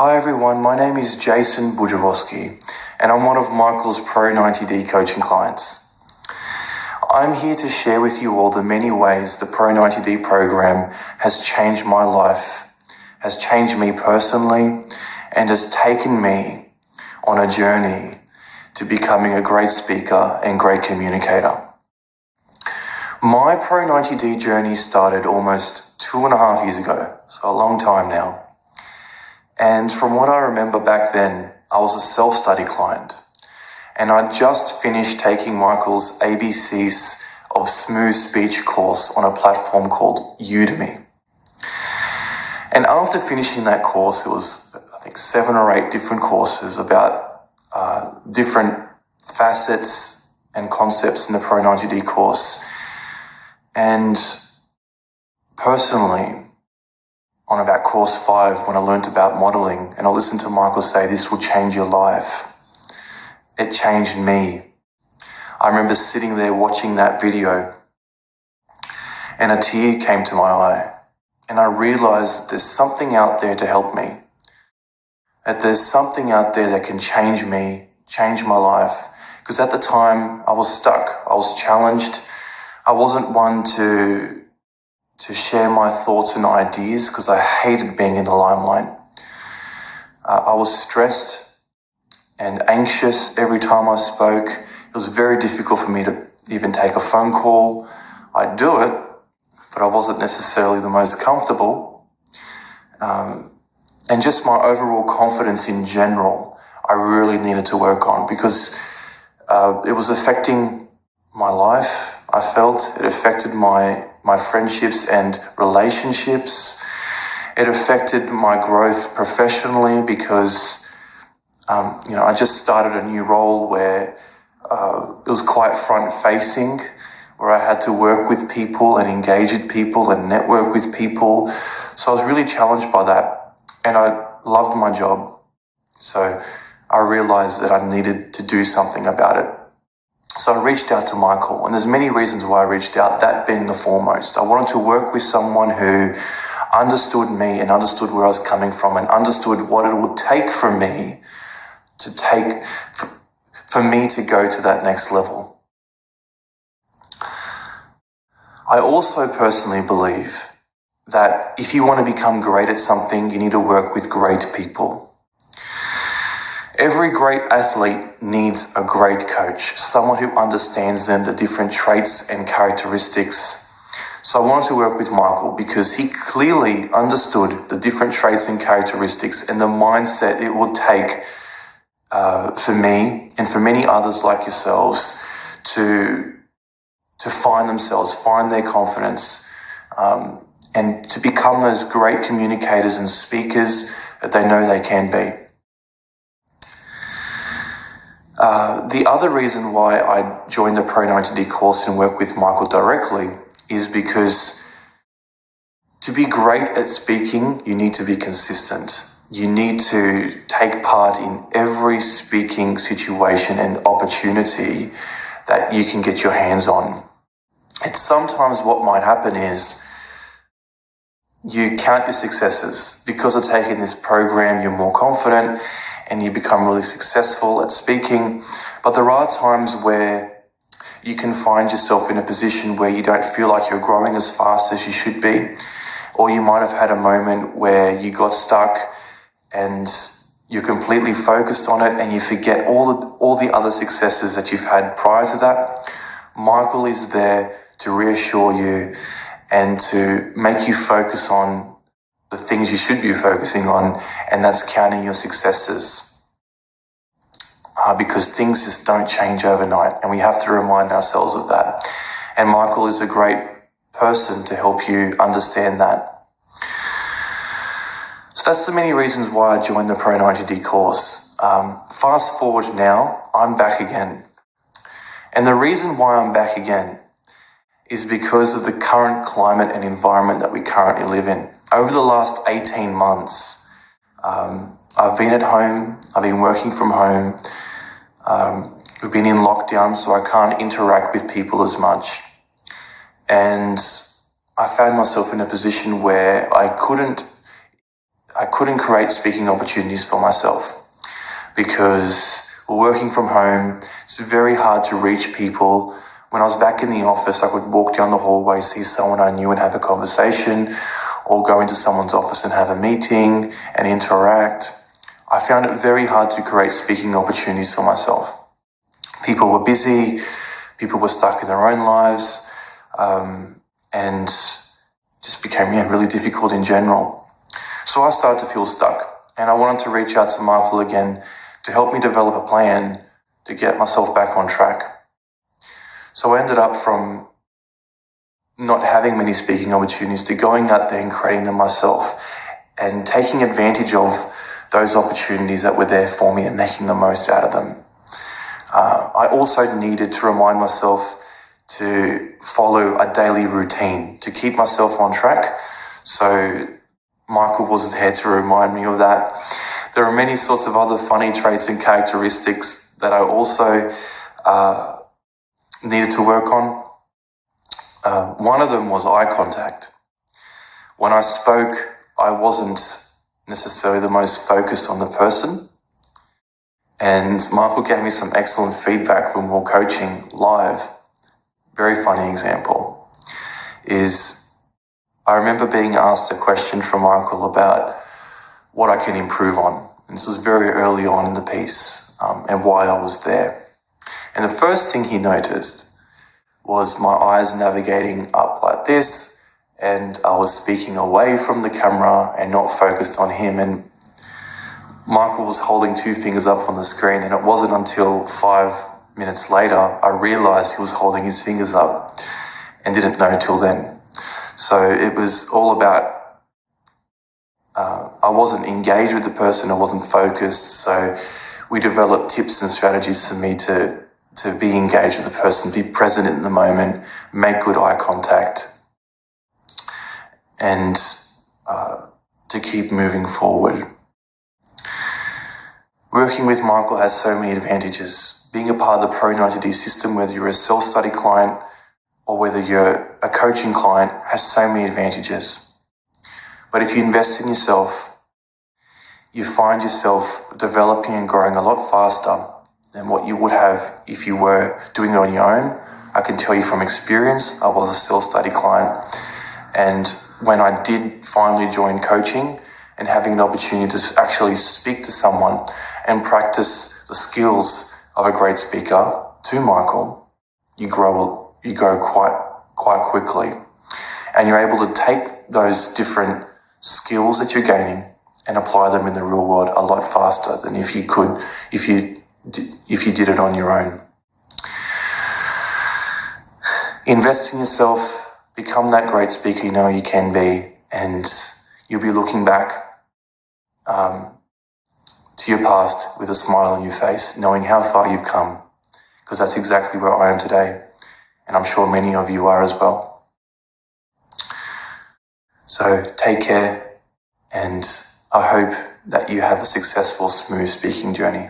Hi everyone, my name is Jason Bujarowski and I'm one of Michael's Pro 90D coaching clients. I'm here to share with you all the many ways the Pro 90D program has changed my life, has changed me personally, and has taken me on a journey to becoming a great speaker and great communicator. My Pro 90D journey started almost 2.5 years ago, so a long time now. And from what I remember back then, I was a self-study client. And I just finished taking Michael's ABCs of Smooth Speech course on a platform called Udemy. And after finishing that course, it was, I think, 7 or 8 different courses about different facets and concepts in the Pro 90D course. And personally, on about course 5, when I learned about modeling and I listened to Michael say, "This will change your life," it changed me. I remember sitting there watching that video and a tear came to my eye, and I realized that there's something out there to help me, that there's something out there that can change me, change my life. Because at the time I was stuck, I was challenged. I wasn't one to share my thoughts and ideas because I hated being in the limelight. I was stressed and anxious every time I spoke. It was very difficult for me to even take a phone call. I'd do it, but I wasn't necessarily the most comfortable. And just my overall confidence in general, I really needed to work on because it was affecting my life. I felt it affected my friendships and relationships. It affected my growth professionally because, I just started a new role where it was quite front-facing, where I had to work with people and engage with people and network with people. So I was really challenged by that, and I loved my job. So I realized that I needed to do something about it. So I reached out to Michael, and there's many reasons why I reached out, that being the foremost. I wanted to work with someone who understood me and understood where I was coming from and understood what it would take for me to go to that next level. I also personally believe that if you want to become great at something, you need to work with great people. Every great athlete needs a great coach, someone who understands them, the different traits and characteristics. So I wanted to work with Michael because he clearly understood the different traits and characteristics and the mindset it would take for me and for many others like yourselves to find themselves, find their confidence, and to become those great communicators and speakers that they know they can be. The other reason why I joined the Pro 90D course and work with Michael directly is because to be great at speaking, you need to be consistent. You need to take part in every speaking situation and opportunity that you can get your hands on. And sometimes what might happen is you count your successes. Because of taking this program, you're more confident and you become really successful at speaking. But there are times where you can find yourself in a position where you don't feel like you're growing as fast as you should be. Or you might have had a moment where you got stuck and you're completely focused on it and you forget all the other successes that you've had prior to that. Michael is there to reassure you and to make you focus on the things you should be focusing on, and that's counting your successes. Because things just don't change overnight, and we have to remind ourselves of that. And Michael is a great person to help you understand that. So that's the many reasons why I joined the Pro 90D course. Fast forward now, I'm back again. And the reason why I'm back again is because of the current climate and environment that we currently live in. Over the last 18 months, I've been at home, I've been working from home, we've been in lockdown, so I can't interact with people as much. And I found myself in a position where I couldn't I couldn't create speaking opportunities for myself because we're working from home. It's very hard to reach people. When I was back in the office, I could walk down the hallway, see someone I knew and have a conversation, or go into someone's office and have a meeting and interact. I found it very hard to create speaking opportunities for myself. People were busy, people were stuck in their own lives, and just became really difficult in general. So I started to feel stuck, and I wanted to reach out to Michael again to help me develop a plan to get myself back on track. So I ended up from not having many speaking opportunities to going out there and creating them myself and taking advantage of those opportunities that were there for me and making the most out of them. I also needed to remind myself to follow a daily routine to keep myself on track. So Michael was there to remind me of that. There are many sorts of other funny traits and characteristics that I also needed to work on. One of them was eye contact. When I spoke, I wasn't necessarily the most focused on the person. And Michael gave me some excellent feedback when we were coaching live. Very funny example is I remember being asked a question from Michael about what I can improve on. And this was very early on in the piece, and why I was there. And the first thing he noticed was my eyes navigating up like this, and I was speaking away from the camera and not focused on him. And Michael was holding two fingers up on the screen, and it wasn't until 5 minutes later I realized he was holding his fingers up and didn't know till then. So it was all about I wasn't engaged with the person, I wasn't focused. So we developed tips and strategies for me to be engaged with the person, be present in the moment, make good eye contact, and to keep moving forward. Working with Michael has so many advantages. Being a part of the Pro 90D system, whether you're a self-study client or whether you're a coaching client, has so many advantages. But if you invest in yourself, you find yourself developing and growing a lot faster than what you would have if you were doing it on your own. I can tell you from experience, I was a self-study client. And when I did finally join coaching and having an opportunity to actually speak to someone and practice the skills of a great speaker to Michael, you grow quite quickly. And you're able to take those different skills that you're gaining and apply them in the real world a lot faster than if you did it on your own. Invest in yourself, become that great speaker you know you can be, and you'll be looking back to your past with a smile on your face, knowing how far you've come, because that's exactly where I am today, and I'm sure many of you are as well. So take care, and I hope that you have a successful, smooth speaking journey.